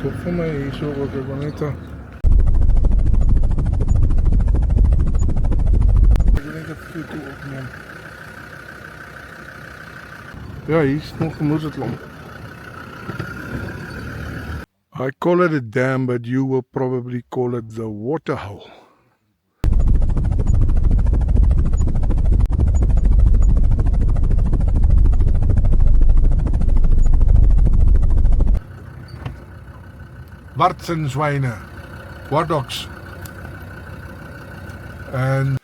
tog vir my hierso ook, ek wil net een foto opneem. Ja, hier is nog 'n moeseklomp. I call it a dam, but you will probably call it the water hole. Wartsenswyne, warthogs, and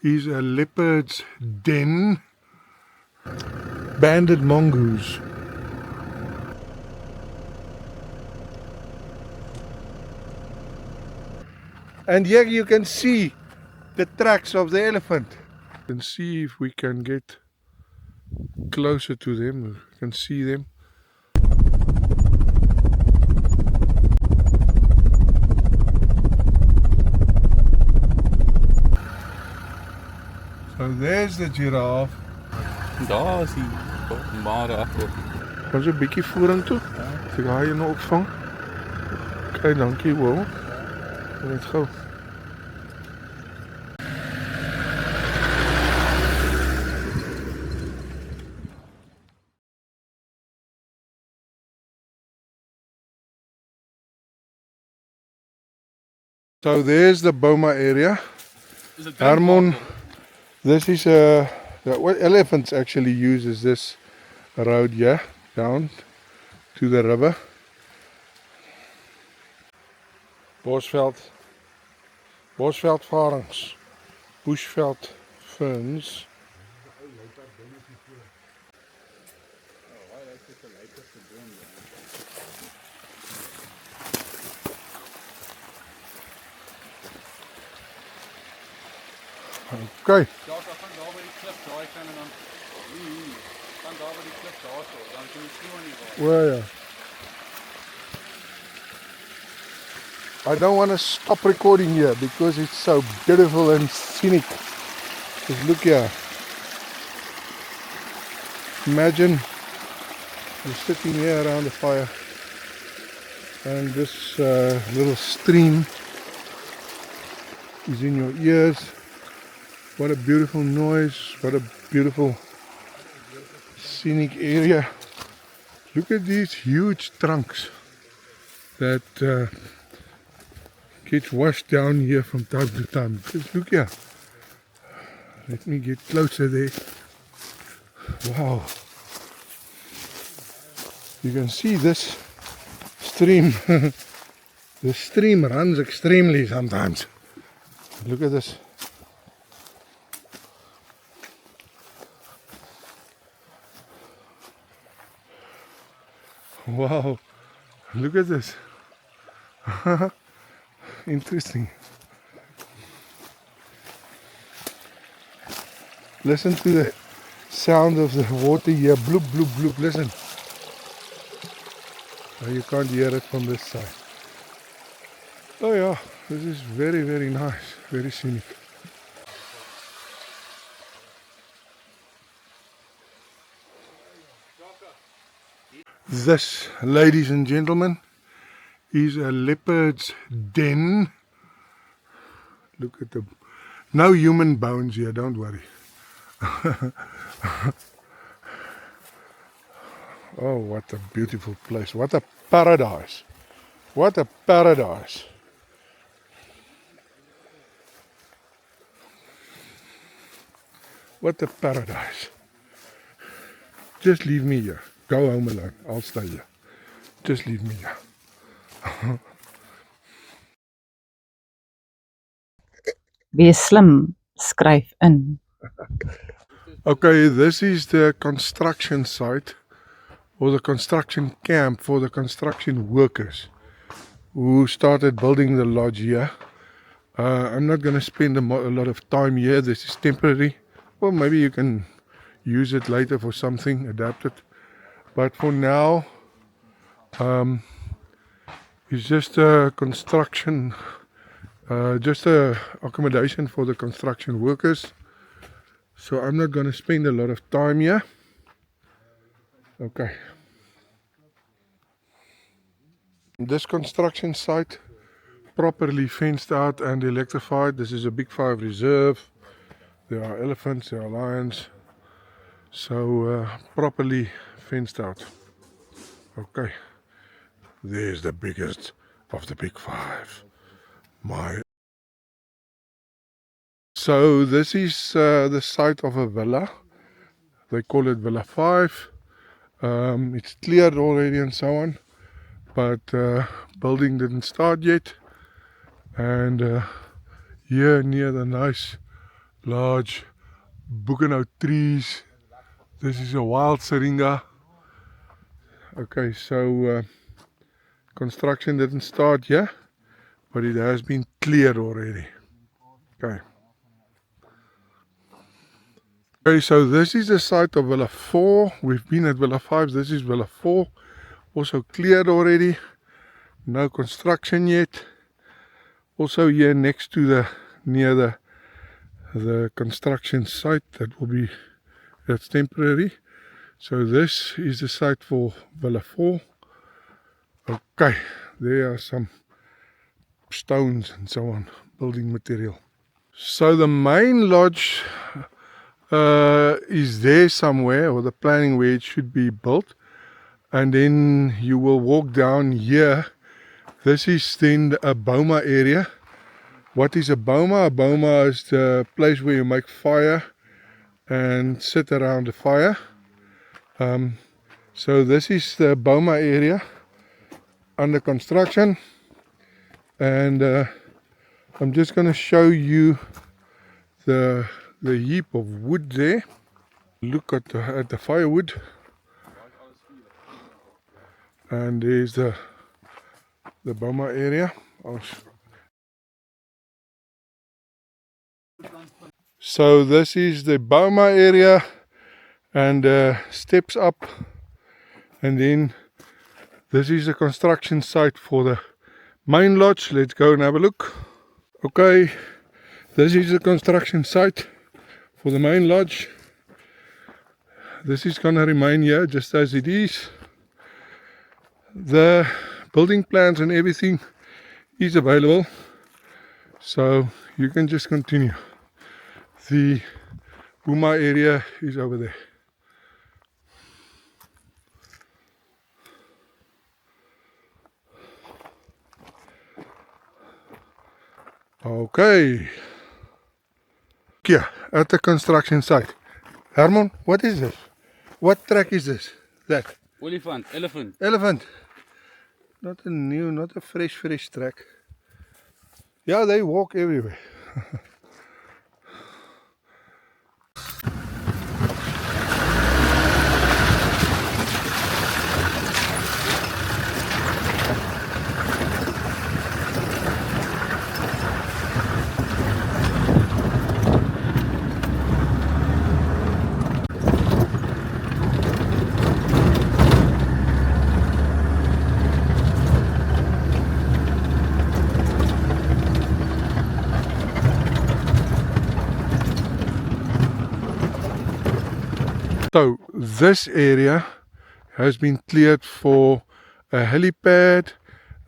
is a leopard's den, banded mongoose. And here you can see the tracks of the elephant. And see if we can get closer to them. We can see them. So there's the giraffe. Daar is die maar agter. Ons 'n bietjie vorentoe. Ek gaan hier nou opvang. Okay, dankie Will. Let's go. So there's the Boma area. Hermon, this is what elephants actually uses this road here down to the river. Bosveld varings, bushveld ferns. Okay. Ja, so gaan daar by die klip daai kan en dan gaan daar by die klip daarso, dan kan jy sien nie waar. Well, yeah. I don't want to stop recording here because it's so beautiful and scenic. Just look here. Imagine you're sitting here around the fire and this little stream is in your ears. What a beautiful noise, what a beautiful scenic area. Look at these huge trunks that gets washed down here from time to time. Just look here. Let me get closer there. Wow. You can see this stream. The stream runs extremely sometimes. Look at this. Wow, look at this. Interesting. Listen to the sound of the water here. Bloop, bloop, bloop. Listen. Oh, you can't hear it from this side. Oh yeah, this is very, very nice. Very scenic. This, ladies and gentlemen, is a leopard's den. Look at the... No human bones here, don't worry. Oh, what a beautiful place. What a paradise. What a paradise. What a paradise. Just leave me here. Go home alone. I'll stay here. Just leave me here. Wees slim, skryf in. Okay, this is the construction site or the construction camp for the construction workers who started building the lodge here. I'm not going to spend a lot of time here. This is temporary. Well, maybe you can use it later for something, adapt it. But for now, it's just a construction, just a accommodation for the construction workers. So I'm not going to spend a lot of time here. Okay. This construction site properly fenced out and electrified. This is a Big 5 reserve. There are elephants, there are lions. So properly fenced out. Okay. There's the biggest of the Big 5. So this is the site of a villa. They call it Villa 5. It's cleared already and so on, but building didn't start yet. And here near the nice large boekenhout trees, this is a wild syringa. Okay, so construction didn't start here, but it has been cleared already. Okay. Okay, so this is the site of Villa 4. We've been at Villa 5. This is Villa 4. Also cleared already. No construction yet. Also here next to near the construction site, that's temporary. So this is the site for Villa 4. Okay, there are some stones and so on, building material. So the main lodge is there somewhere, or the planning where it should be built, and then you will walk down here. This is then a boma area. What is a boma? A boma is the place where you make fire and sit around the fire. So this is the boma area under construction, and I'm just going to show you the heap of wood there. Look at the firewood, and there's the boma area. So this is the boma area, and steps up, and then this is the construction site for the main lodge. Let's go and have a look. Okay, this is the construction site for the main lodge. This is gonna remain here just as it is. The building plans and everything is available, so you can just continue. The boma area is over there. Okay. Here at the construction site. Herman, what is this? What track is this? That? Elephant. Elephant. Not a fresh track. Yeah, they walk everywhere. So this area has been cleared for a helipad,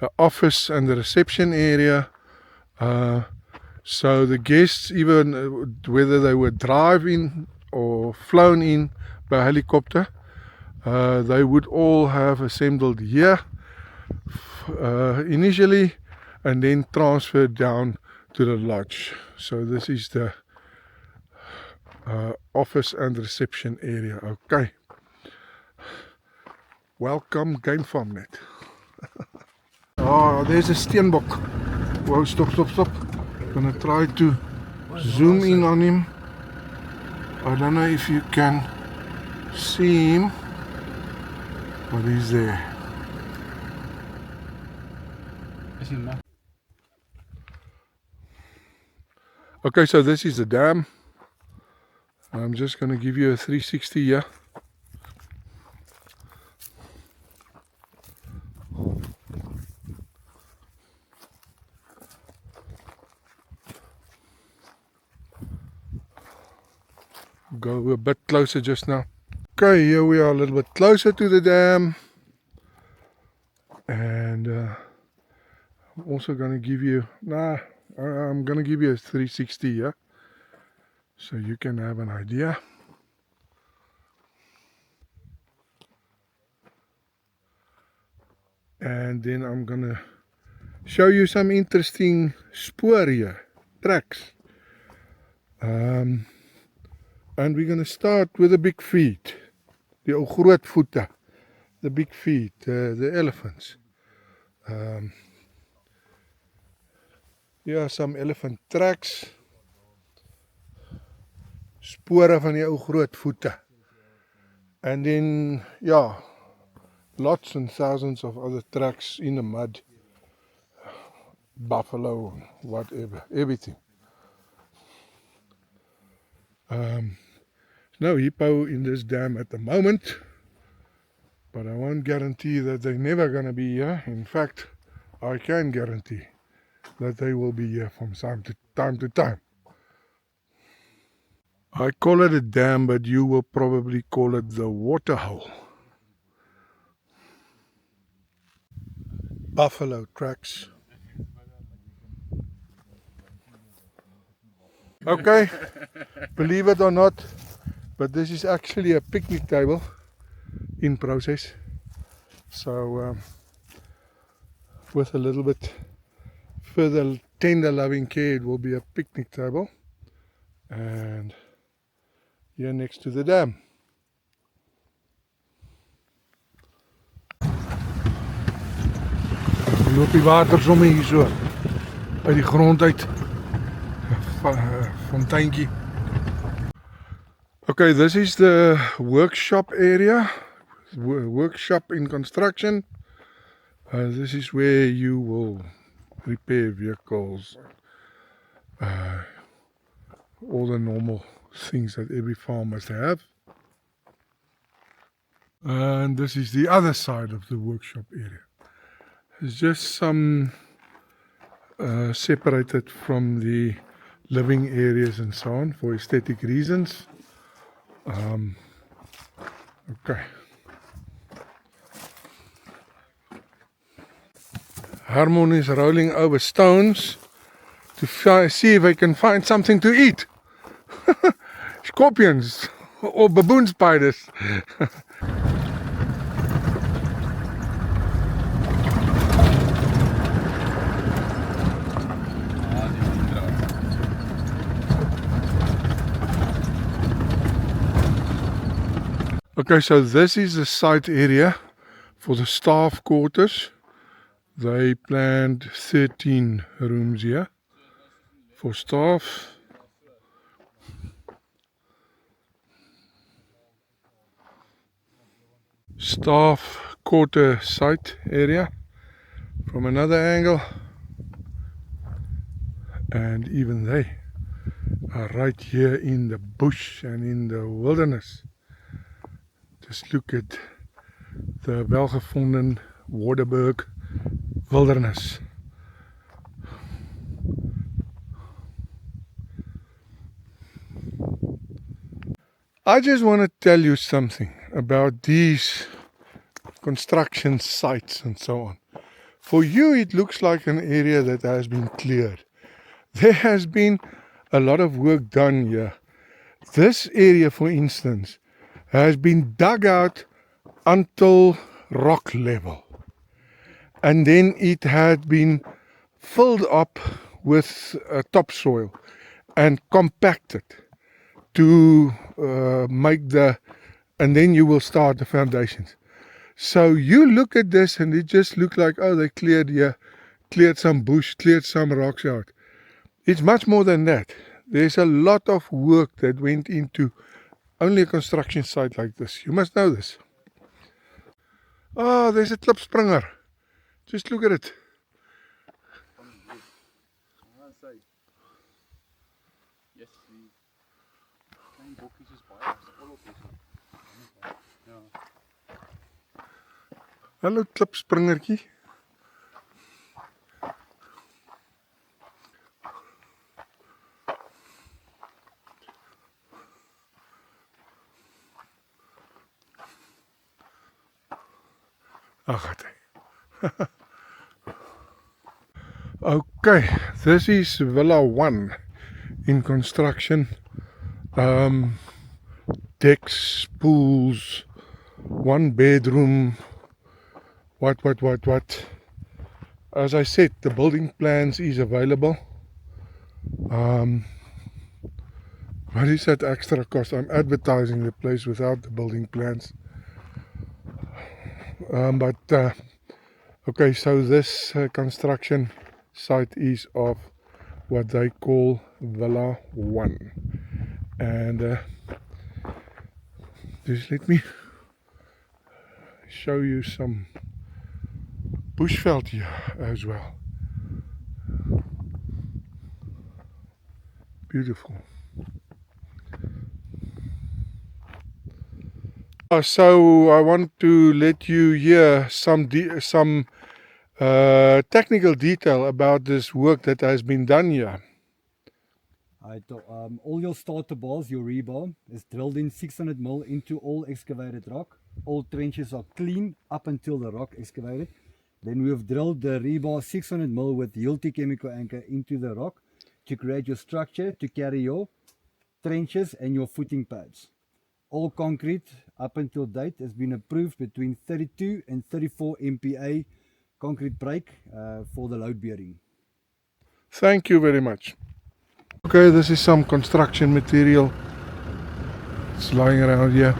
an office and the reception area. So the guests, even whether they were drive-in or flown in by helicopter, they would all have assembled here initially and then transferred down to the lodge. So this is the office and reception area. Okay. Welcome Game Farm Net. Oh, there's a steenbok. Whoa, stop. Gonna try to zoom in on him. I don't know if you can see him, but he's there. Okay, so this is the dam. I'm just going to give you a 360 here. Go a bit closer just now. Okay, here we are a little bit closer to the dam. And And I'm also going to give you, I'm going to give you a 360 here, so you can have an idea. And then I'm going to show you some interesting spoor here, tracks. And we're going to start with the big feet, the ou groot voete, the big feet, the elephants. Here are some elephant tracks, spore van die ou groot voete. And then, yeah, lots and thousands of other tracks in the mud, buffalo, whatever, everything. No hippo in this dam at the moment, but I won't guarantee that they're never going to be here. In fact, I can guarantee that they will be here from time to time. I call it a dam, but you will probably call it the waterhole. Buffalo tracks. Okay, believe it or not, but this is actually a picnic table in process. So with a little bit further tender loving care, it will be a picnic table, and here next to the dam. Loop die water sommer hier so uit die grond uit. Fonteintjie. Okay, this is the workshop area, workshop in construction. This is where you will repair vehicles, all the normal things that every farm must have. And this is the other side of the workshop area. It's just some separated from the living areas and so on for aesthetic reasons. Okay. Harmon is rolling over stones to see if I can find something to eat. Scorpions or baboon spiders. Okay, so this is the site area for the staff quarters. They planned 13 rooms here for staff. Staff quarter site area from another angle, and even they are right here in the bush and in the wilderness. Just look at the welgevonden Waterberg wilderness. I just want to tell you something about these construction sites and so on. For you it looks like an area that has been cleared. There has been a lot of work done here. This area, for instance, has been dug out until rock level, and then it had been filled up with topsoil and compacted to make and then you will start the foundations. So you look at this and it just looks like, oh, they cleared here, cleared some bush, cleared some rocks out. It's much more than that. There's a lot of work that went into only a construction site like this. You must know this. Oh, there's a klipspringer. Just look at it. Yes, klein bokkies is baie volop hier. Ja. Hallo klipspringertjie. Ag, Okay, this is Villa 1 in construction. Decks, pools, 1 bedroom, what. As I said, the building plans is available. What is that extra cost? I'm advertising the place without the building plans. Okay, so this construction site is of what they call Villa 1. And just let me show you some bushveld here as well. Beautiful. So I want to let you hear some technical detail about this work that has been done here. All your starter bars, your rebar, is drilled in 600mm into all excavated rock. All trenches are clean up until the rock excavated. Then we have drilled the rebar 600mm with Hilti chemical anchor into the rock to create your structure to carry your trenches and your footing pads. All concrete up until date has been approved between 32 and 34 MPa concrete break for the load bearing. Thank you very much. Okay, this is some construction material. It's lying around here.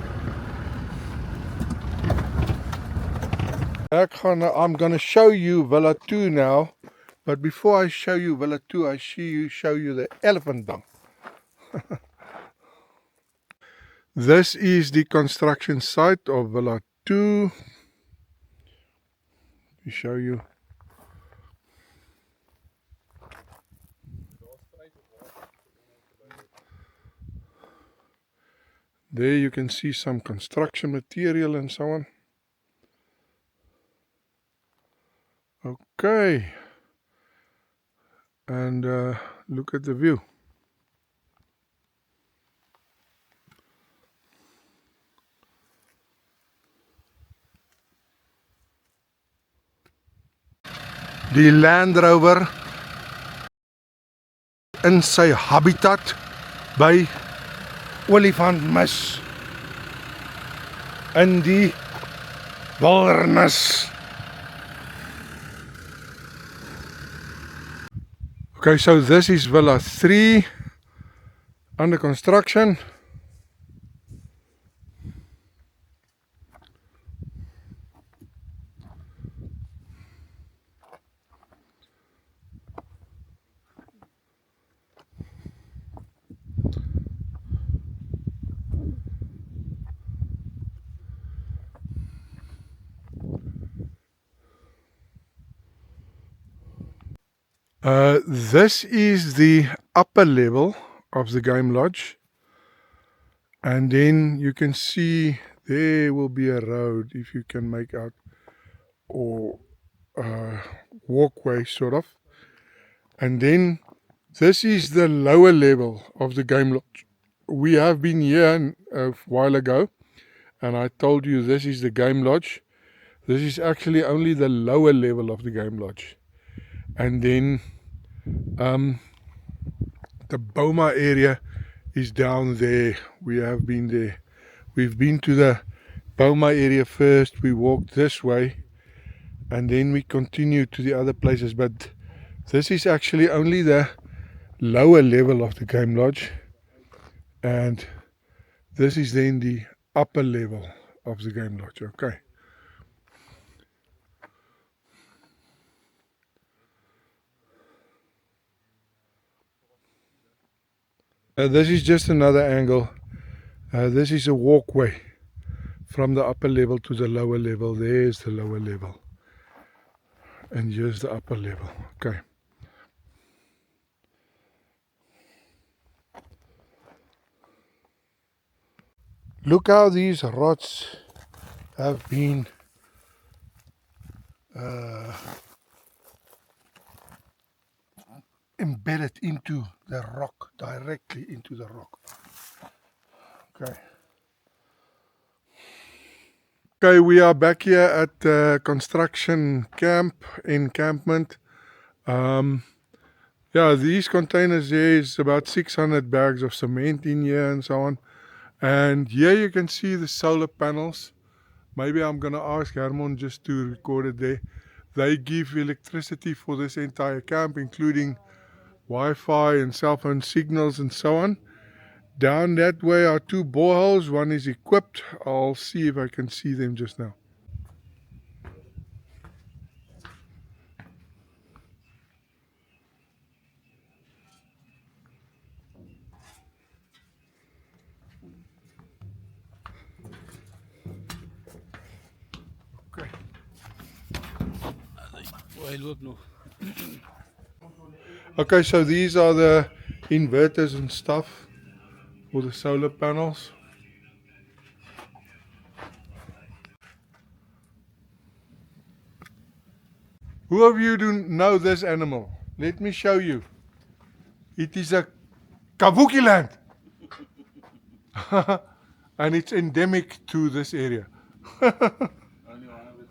I'm gonna show you Villa 2 now, but before I show you Villa 2, I show you the elephant dung. This is the construction site of Villa 2. Let me show you. There you can see some construction material and so on. Okay. And look at the view. Die Land Rover in sy habitat by Olifantmis in die wildernis. Okay, so this is Villa 3 under construction. This is the upper level of the game lodge, and then you can see there will be a road, if you can make out, or walkway sort of, and then this is the lower level of the game lodge. We have been here a while ago, and I told you this is the game lodge. This is actually only the lower level of the game lodge. And then the Boma area is down there. We have been there. We've been to the Boma area first. We walked this way and then we continued to the other places. But this is actually only the lower level of the game lodge. And this is then the upper level of the game lodge. Okay. This is just another angle. This is a walkway from the upper level to the lower level. There's the lower level. And here's the upper level. Okay. Look how these rods have been embedded into the rock, directly into the rock. Okay. Okay, we are back here at the construction camp encampment. Yeah, these containers there is about 600 bags of cement in here and so on. And here you can see the solar panels. Maybe I'm going to ask Hermon just to record it there. They give electricity for this entire camp, including Wi-Fi and cell phone signals and so on. Down that way are 2 boreholes. One is equipped. I'll see if I can see them just now. Okay. Hy loop nog. Okay, so these are the inverters and stuff for the solar panels. Who of you do know this animal? Let me show you. It is a Kavukiland. And it's endemic to this area. Only one of its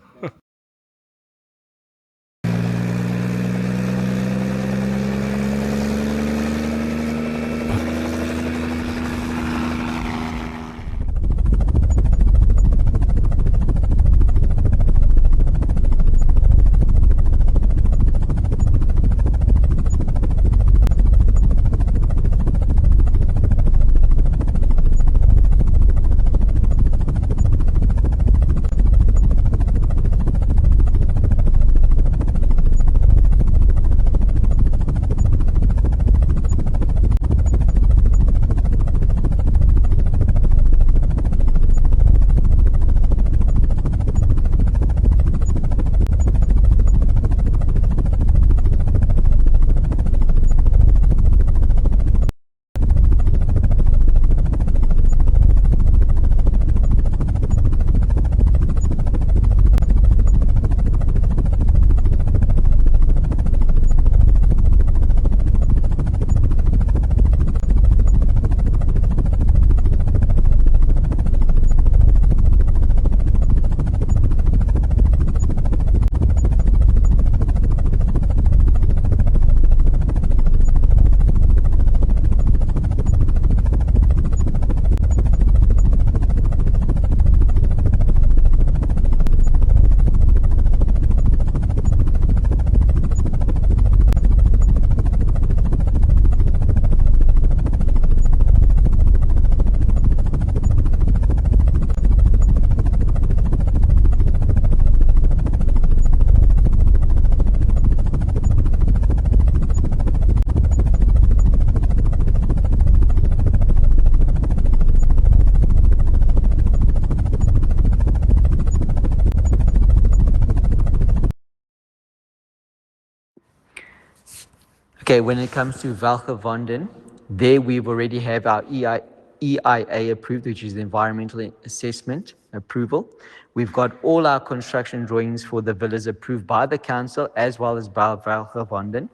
Okay, when it comes to Valkevanden, there we've already have our EIA approved, which is the environmental assessment approval. We've got all our construction drawings for the villas approved by the council as well as by Valkevanden.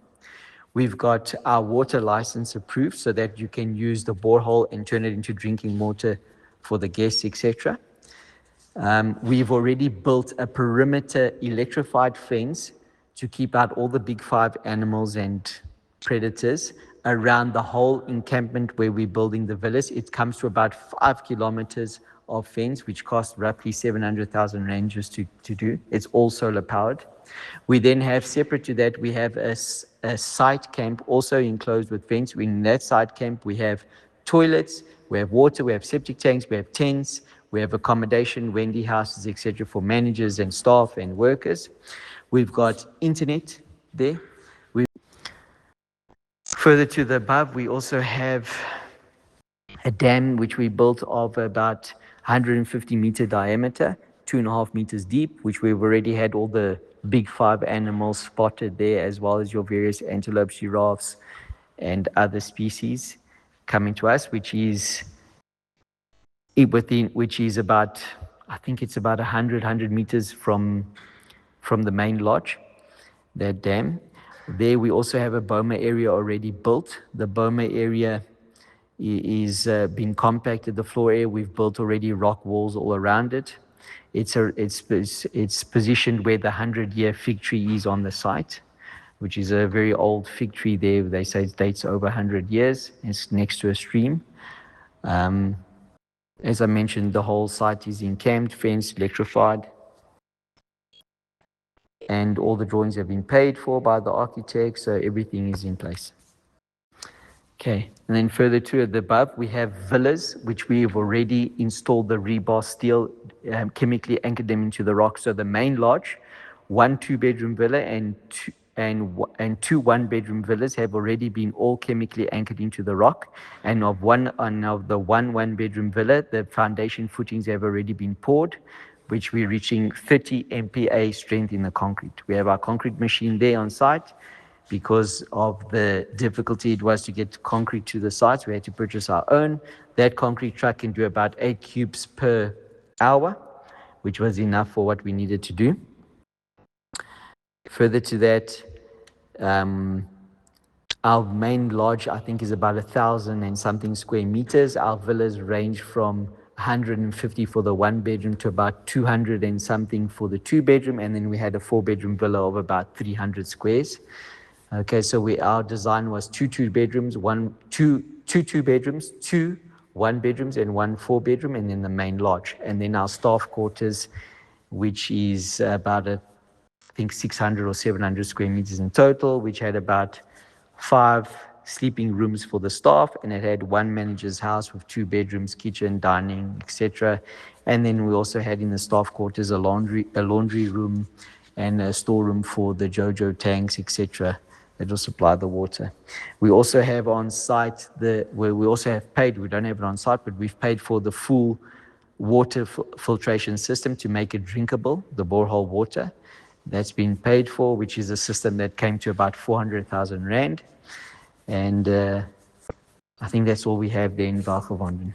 We've got our water license approved so that you can use the borehole and turn it into drinking water for the guests, etc. We've already built a perimeter electrified fence to keep out all the big 5 animals and predators around the whole encampment where we're building the villas. It comes to about 5 kilometers of fence, which costs roughly 700,000 rand just to do. It's all solar powered. We then have, separate to that, we have a site camp also enclosed with fence. In that site camp, we have toilets, we have water, we have septic tanks, we have tents, we have accommodation, Wendy houses, etc. for managers and staff and workers. We've got internet there. Further to the above, we also have a dam which we built of about 150 meter diameter, 2.5 meters deep, which we've already had all the big 5 animals spotted there, as well as your various antelopes, giraffes, and other species coming to us, which is about, I think it's about 100 meters from the main lodge, that dam. There we also have a boma area already built. The boma area is being compacted. The floor area, we've built already rock walls all around it. It's positioned where the 100-year fig tree is on the site. which is a very old fig tree there. They say it dates over 100 years. It's next to a stream. As I mentioned, the whole site is encamped, fenced, electrified, and all the drawings have been paid for by the architect, so everything is in place. Okay, and then further to the above, we have villas, which we have already installed the rebar steel, chemically anchored them into the rock. So the main lodge, 1 2-bedroom villa and two 1-bedroom villas have already been all chemically anchored into the rock. And of the one 1-bedroom villa, the foundation footings have already been poured, which we're reaching 30 MPa strength in the concrete. We have our concrete machine there on site. Because of the difficulty it was to get concrete to the site, we had to purchase our own. That concrete truck can do about 8 cubes per hour, which was enough for what we needed to do. Further to that, our main lodge, I think, is about 1,000 and something square meters. Our villas range from 150 for the 1-bedroom to about 200 and something for the 2-bedroom. And then we had a 4-bedroom villa of about 300 squares. Okay, so our design was 2 2-bedrooms, 2 2-bedrooms, 2 1-bedrooms, and 1 4-bedroom, and then the main lodge. And then our staff quarters, which is about, I think, 600 or 700 square meters in total, which had about 5 sleeping rooms for the staff, and it had 1 manager's house with 2 bedrooms, kitchen, dining, etc. And then we also had in the staff quarters a laundry room and a storeroom for the JoJo tanks, etc. that will supply the water. We also have on site we also have paid, we don't have it on site, but we've paid for the full water filtration system to make it drinkable, the borehole water. That's been paid for, which is a system that came to about 400,000 Rand. And I think that's all we have there in Valkhovanden.